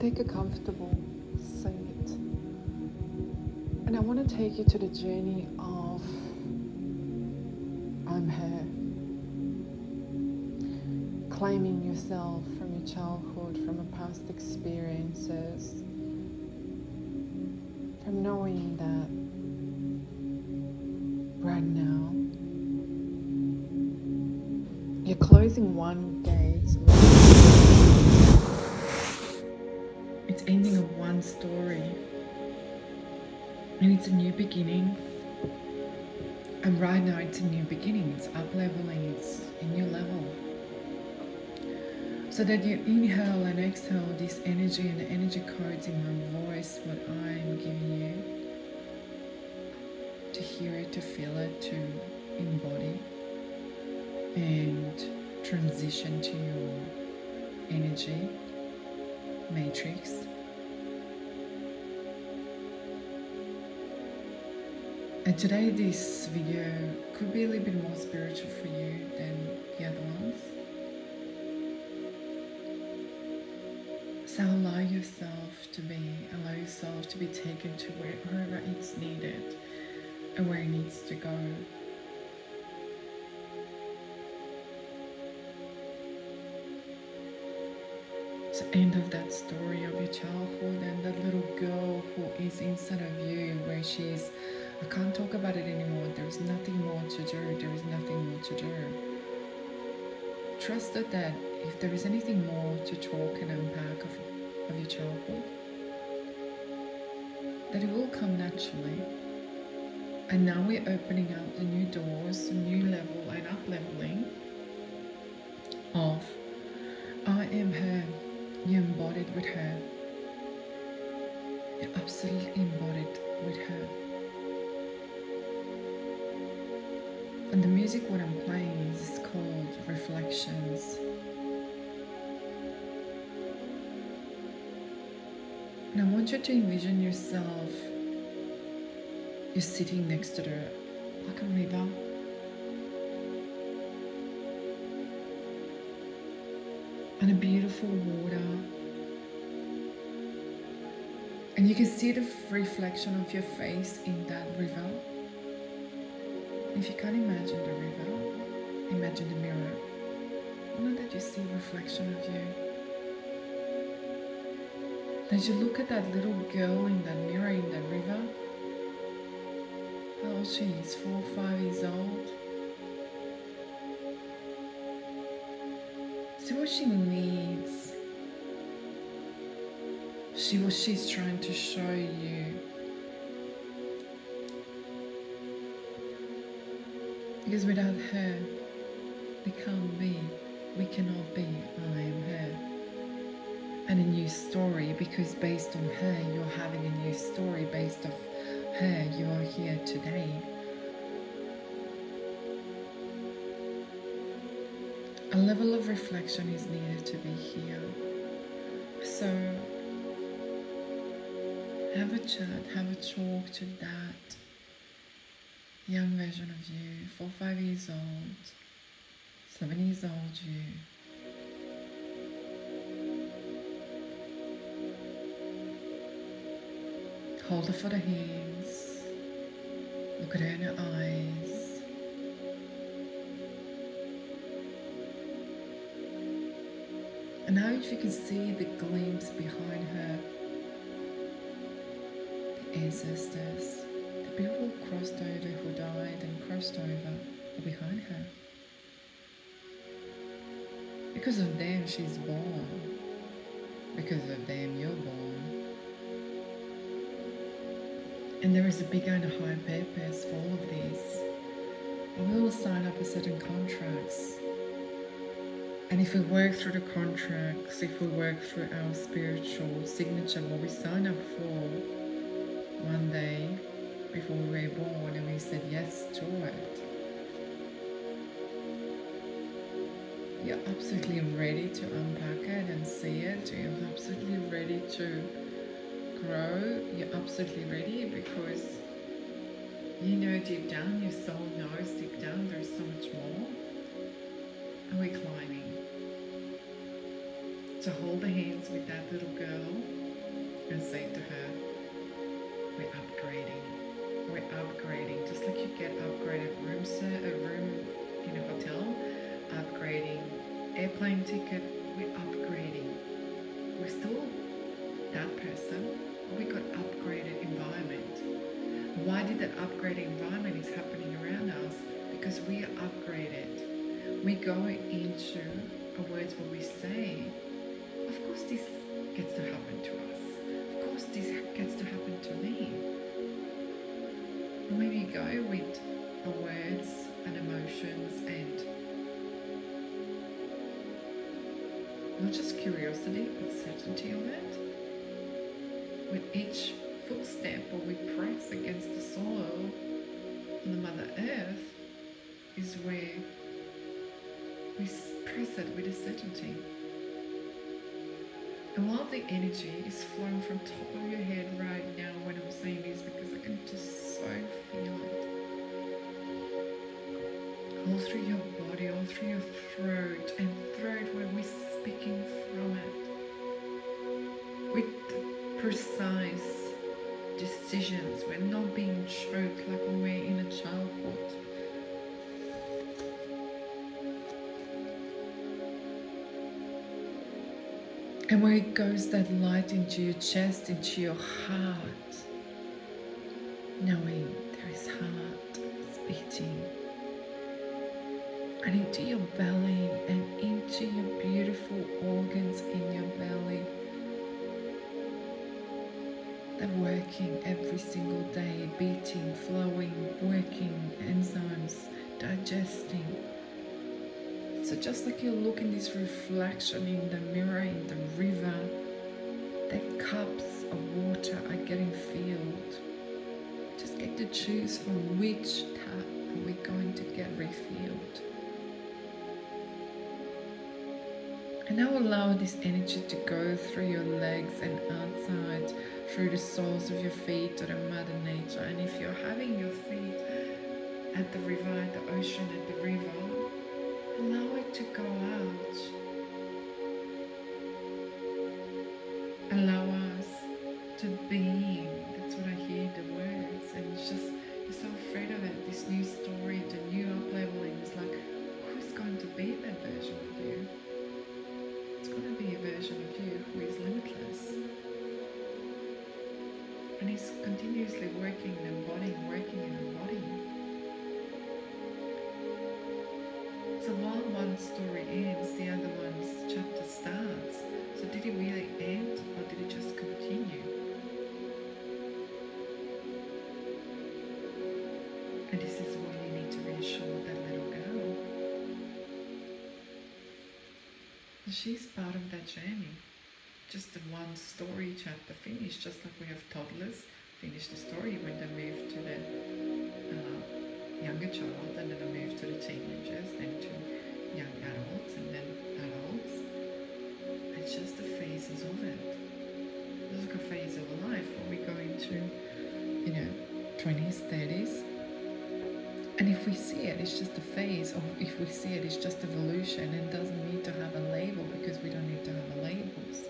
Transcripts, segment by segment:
Take a comfortable seat. And I want to take you to the journey of I'm her. Claiming yourself from your childhood, from your past experiences, from knowing that right now you're closing one gate, it's ending of one story, and it's a new beginning. And right now it's a new beginning, it's up leveling, it's a new level. So that you inhale and exhale this energy and the energy codes in my voice, what I'm giving you, to hear it, to feel it, to embody and transition to your energy matrix. And today this video could be a little bit more spiritual for you than the other ones. So allow yourself to be taken to wherever it's needed and where it needs to go. So end of that story of your childhood and that little girl who is inside of you, where she's, I can't talk about it anymore, there's nothing more to do, there is nothing more to do. Trust that if there is anything more to talk and unpack of your childhood, that it will come naturally. And now we're opening up the new doors, the new level and up leveling of I am her. You're embodied with her. You're absolutely embodied with her. And the music what I'm playing is called Reflections. And I want you to envision yourself, you're sitting next to like a river. And a beautiful water. And you can see the reflection of your face in that river. If you can't imagine the river, imagine the mirror. Know that you see a reflection of you. As you look at that little girl in that mirror in that river, how old she is, 4 or 5 years old. See what she needs. See what she's trying to show you. Because without her, we can't be. We cannot be. I am her. And a new story, because based on her, you're having a new story. Based on her, you are here today. A level of reflection is needed to be here. So have a chat, have a talk to that young version of you, 4 or 5 years old, 7 years old you. Hold her for the hands, look at her in her eyes. And now if you can see the glimpse behind her, the ancestors, the people who crossed over, who died and crossed over, are behind her. Because of them she's born. Because of them you're born. And there is a bigger and a higher purpose for all of this. We will sign up a certain contracts. And if we work through the contracts, if we work through our spiritual signature, what we sign up for one day before we were born, and we said yes to it, you're absolutely ready to unpack it and see it. You're absolutely ready to grow. You're absolutely ready because you know deep down, your soul knows deep down there's so much more. And we're climbing. So hold the hands with that little girl. get upgraded room in a hotel, upgrading airplane ticket, we're upgrading. We're still that person, but we got upgraded environment. Why did that upgraded environment is happening around us? Because we are upgraded. We go into our words what we say. Of course this gets to happen to us. Of course this gets to happen to me. And when we go with our words and emotions and not just curiosity, but certainty of it, with each footstep or we press against the soil on the Mother Earth is where we press it with a certainty. And while the energy is flowing from top of your head right now when I'm saying this, because I can just so feel it. All through your body, all through your throat, and throat where we're speaking from it. With precise decisions, we're not being choked like when we're in a childhood. And where it goes that light into your chest, into your heart, knowing there is heart beating, and into your belly and into your beautiful organs in your belly. They're working every single day, beating, flowing, working, enzymes, digesting. So just like you look in this reflection in the mirror, in the river, the cups of water are getting filled. Just get to choose from which tap are we going to get refilled. And now allow this energy to go through your legs and outside, through the soles of your feet to the Mother Nature. And if you're having your feet at the river, at the ocean, at the river, allow it to go out. Allow us to be. That's what I hear, the words. And it's just, you're so afraid of it. This new story, the new up-leveling is like, who's going to be that version of you? It's going to be a version of you who is limitless. And he's continuously working and embodying, working and embodying. So while one story ends, the other one's chapter starts. So did it really end or did it just continue? And this is why you need to reassure that little girl. She's part of that journey. Just the one story chapter finished, just like we have toddlers finish the story when they move to the younger child, and then they move to the teenagers, then to young adults, and then adults. It's just the phases of it. It's like a phase of life where we go into, 20s, 30s. And if we see it, it's just a phase, or if we see it, it's just evolution and doesn't need to have a label because we don't need to have a labels.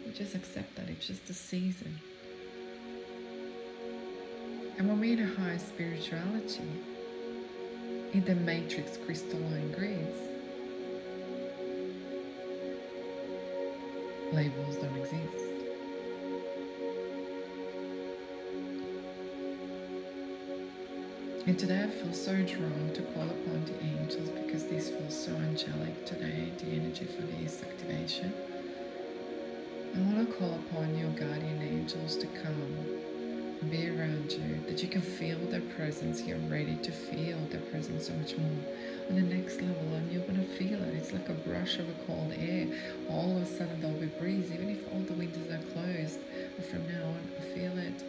We just accept that it's just a season. And when we're in a higher spirituality, in the matrix crystalline grids, labels don't exist. And today I feel so drawn to call upon the angels because this feels so angelic today, the energy for this activation. I want to call upon your guardian angels to come and be around you, that you can feel their presence. You're ready to feel their presence so much more on the next level, and you're going to feel it. It's like a brush of a cold air. All of a sudden there'll be breeze, even if all the windows are closed. But from now on, feel it.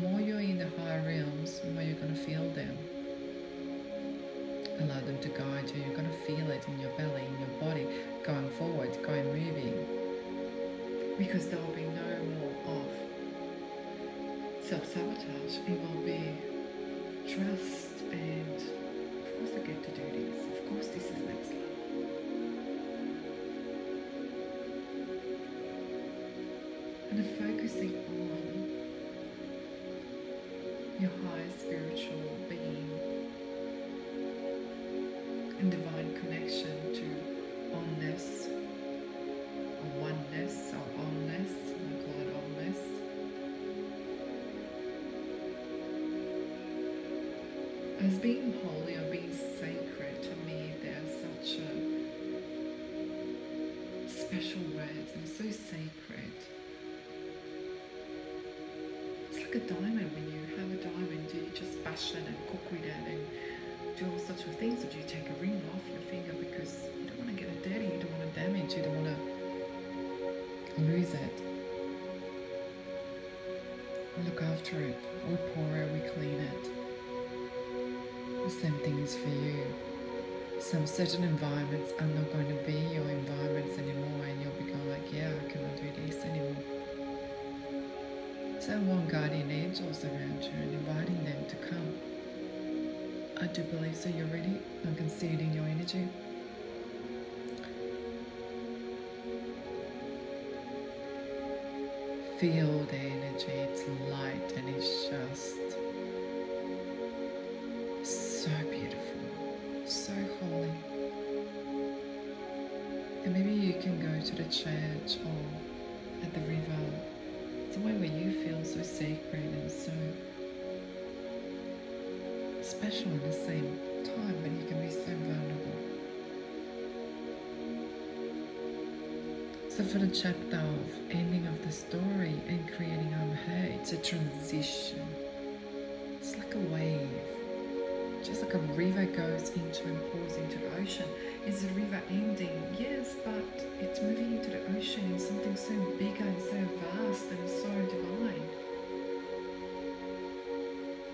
More you're in the higher realms, more you're going to feel them. Allow them to guide you. You're going to feel it in your belly, in your body, going forward, going moving. Because there will be no more of self-sabotage. It will be trust and, of course I get to do this. Of course this is next level. And focusing on your high spiritual being and divine connection to onness or oneness or allness. I call it allness. As being holy or being sacred, to me, they're such a special words and so sacred. It's like a diamond. When you have a diamond, do you just bash it and cook with it and do all sorts of things, or do you take a ring off your finger because you don't want to get it dirty, you don't want to damage, you don't want to lose it? We look after it, we pour it, we clean it. The same thing is for you. Some certain environments are not going to be your environments anymore, and you'll be going like, yeah, I cannot do this anymore. So I want guardian angels around you and inviting them to come. I do believe so. You're ready. I can see it in your energy. Feel the energy. It's light and it's just so beautiful, so holy. And maybe you can go to the church or at the river, somewhere where you feel so sacred and so special at the same time, but you can be so vulnerable. So for the chapter of ending of the story and creating her, it's a transition. It's like a wave. Just like a river goes into and pours into the ocean. Is the river ending? Yes, but it's moving into the ocean in something so bigger and so vast and so divine.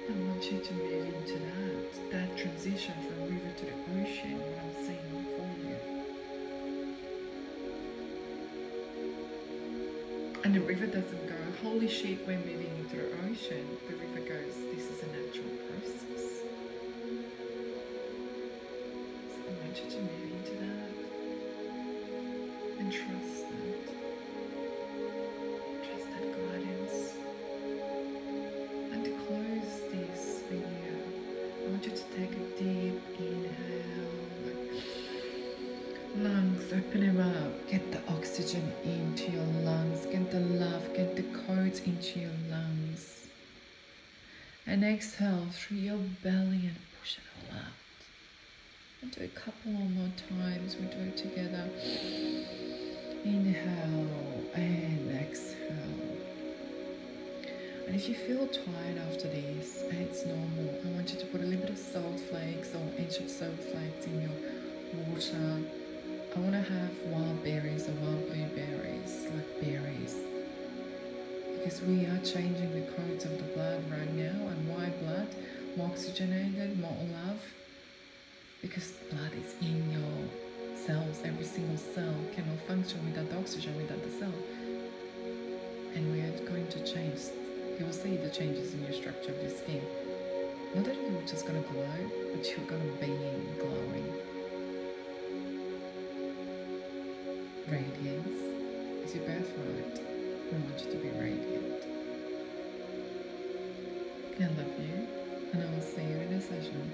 I want you to move into that transition from river to the ocean, what I'm saying for you. And the river doesn't go, holy shit, we're moving into the ocean. The river goes, this is a natural process. So I want you to move into that and trust that. Trust that guidance. And to close this video, I want you to take a deep inhale. Lungs, open them up. Get the oxygen into your lungs. Get the love, get the codes into your lungs. And exhale through your belly and push it all out. And do a couple more times. We do it together. Inhale and exhale. And if you feel tired after this, it's normal. I want you to put a little bit of salt flakes or ancient salt flakes in your water. I want to have wild berries or wild blueberries, like berries. Because we are changing the codes of the blood right now. And why blood? More oxygenated, more love. Because blood is in your cells. Every single cell cannot function without the oxygen, without the cell. And we are going to change. You will see the changes in your structure of your skin. Not that you're just going to glow, but you're going to be glowing. Radiance is your birthright. I want you to be radiant. I love you, and I will see you in a session.